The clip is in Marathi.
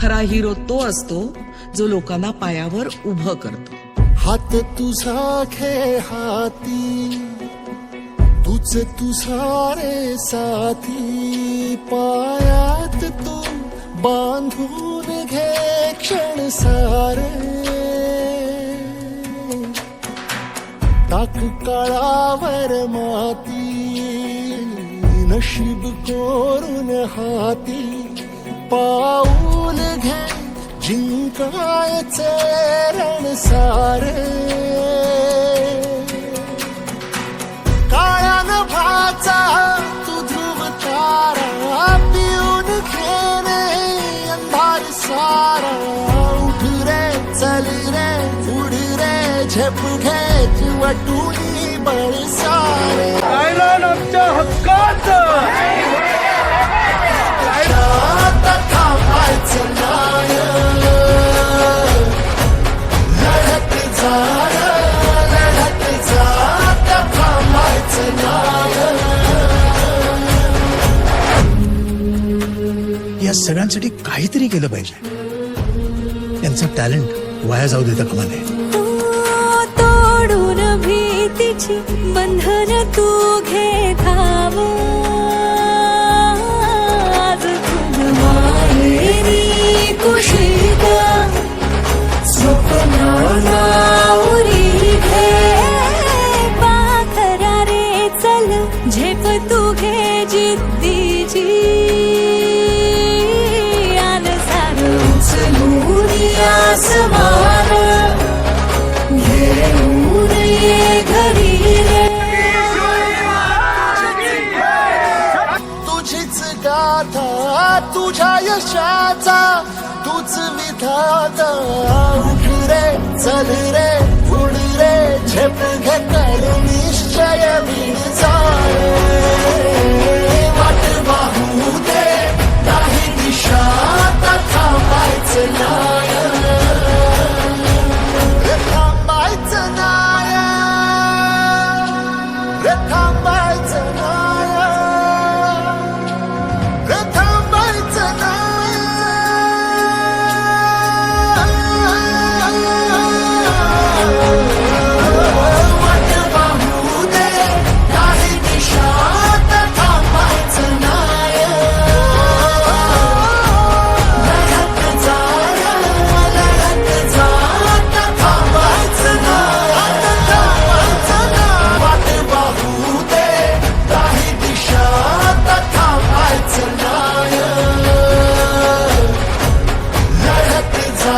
खरा हिरो तो असतो जो लोकांना पायावर उभं करतो. हात तुझा खे हाती, तुझ तुझा रे साथी, पायात तू बांधून घे क्षण सारे. टाक काळावर माती, नशीब कोरून हाती, पाऊल घे जिंकायचे रण सारे. काळ्यान भाचा तू ध्रुव तारा, पिऊन घेणे अंधार सारा. उठ रे चल रे उड रे झेप घे वटुनी बळ सारे. आमच्या हक्काचं थांबायचं नाय, लढत जा लढत जा, थांबायचं नाय. या सगळ्यांसाठी काहीतरी केलं पाहिजे. यांचं टॅलेंट वाया जाऊ देता कामा नये. तोडून भीतीची बंधन तू घे धाव, आज तुझ माहेरी कुशीत स्वप्नाला उरी घे. पाखरा रे चल झेप तू घे जिद्दीची, आन सार उचलून आसमान घेऊन ये घरी रे. तुझीच गाथा तुझ्या यशाचा, तूच विधाता. उठ रे चल रे उड रे झेप घे कर निश्चय विण जाय. वाट वाहू दे नाही दिशा, थांबायचं नाय, थांबायचं नाय, थांबायचं नाय, थांबायचं नाय. वाट वाहू दे नाही दिशा, थांबायचं नाय. लढत जा लढत जा, थांबायचं नाय, थांबायचं नाय. वाट वाहू दे नाही दिशा, थांबायचं नाय. लढत जा